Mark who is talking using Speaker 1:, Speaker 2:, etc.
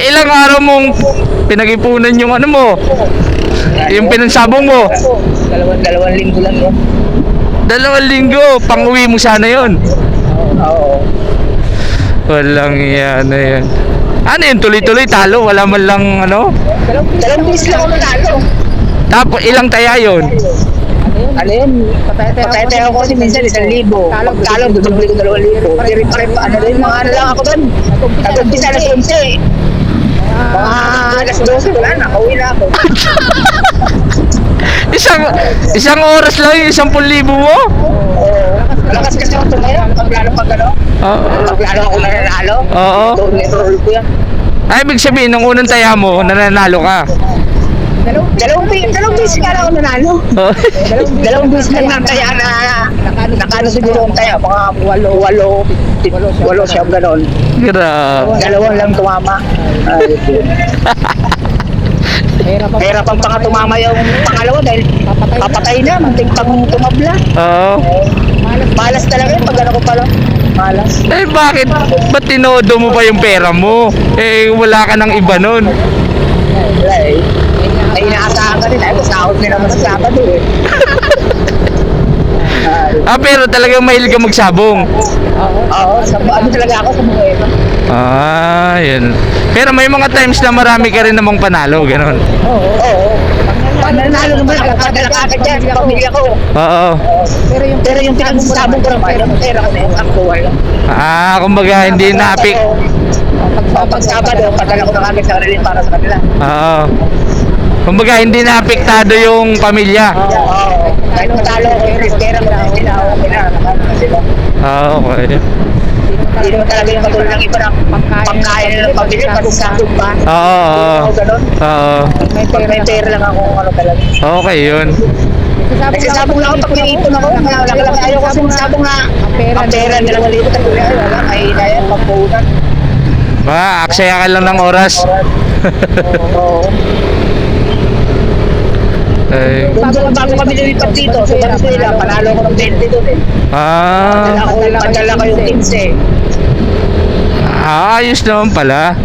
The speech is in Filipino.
Speaker 1: Ilang araw mong pinag-ipunan yung ano mo? Yung pinansabong mo?
Speaker 2: Dalawang linggo lang yun.
Speaker 1: 2 linggo, pang-uwi mo sana yun.
Speaker 2: Oo.
Speaker 1: Walang yan na yan. Ano yun, tuloy-tuloy talo? Wala man lang ano?
Speaker 2: Dalawang beses lang ako nanalo.
Speaker 1: Tapos ilang taya yun?
Speaker 2: Ano yun? Patay ako kasi minsan 1,000. Pagkalo, dudubli ko 2,000. Pero pa ano rin, mga ano lang ako doon. Nag-umpisa alas 11. Mga alas 12, wala na, kauwi na ako.
Speaker 1: Isang oras lang yung 10,000 mo?
Speaker 2: Malakas kasi ako tumayo. Paglalo pag ano?
Speaker 1: Oo.
Speaker 2: Paglalo ako nananalo.
Speaker 1: Oo.
Speaker 2: Ito ko yan.
Speaker 1: Ay, ibig sabihin, nung unang taya mo, nananalo ka.
Speaker 2: Dalawang beses ka lang ako nanalo. Dalawang beses lang ng taya na nakano siguro ang taya. Mga walo siyang ganon.
Speaker 1: Grabe.
Speaker 2: Dalawang lang tumama. Mahirap ang pang tumama yung pangalawa dahil papatay na, munting pang tumabla.
Speaker 1: Oo.
Speaker 2: Malas talaga yun pag ano ko pala. Malas.
Speaker 1: Eh, bakit? Ba't tinodo mo pa yung pera mo? Eh, wala ka ng iba nun.
Speaker 2: Wala eh. Ay inaasahan ka rin. Ay, masahod din naman sa Sabado eh.
Speaker 1: Pero talagang mahilig ka magsabong.
Speaker 2: Oo, ano talaga ako sa mga ito.
Speaker 1: Yun. Pero may mga times na marami ka rin namang panalo, gano'n.
Speaker 2: Oo. Pag nanalo naman ako, kadala-kadal dyan sa pamilya ko.
Speaker 1: Oo.
Speaker 2: Pero yung pinagsasabong ko naman, yung pera ko na yung actual.
Speaker 1: Kumbaga hindi na-pick.
Speaker 2: Pag Sabado, padala ko na kagad sa kanila para sa kanila.
Speaker 1: Oo. Kumbaga hindi na-apektado yung pamilya.
Speaker 2: Oo. Kahit matalo ako, yung pera ko na sila, okay na, nakano na sila.
Speaker 1: Okay.
Speaker 2: Hindi naman talaga yung katulad ng iba na pagkain ng pamilya, pagsasabong pa.
Speaker 1: Oo.
Speaker 2: Ganun.
Speaker 1: Oo.
Speaker 2: Pag may pera lang ako, ano talaga.
Speaker 1: Okay yun.
Speaker 2: Nagsasabong lang ako pag naiipon ako. Laki-laki ayaw kasi nagsabong na ang pera, 2,000 at wala, mahina yan, pagpunan.
Speaker 1: Aksaya ka lang ng oras.
Speaker 2: Oo.
Speaker 1: Ay.
Speaker 2: Bago kami lumipat dito, sa Venezuela, panalo ko ng 20 doon eh. Padala ko yung 15.
Speaker 1: Ayos naman pala.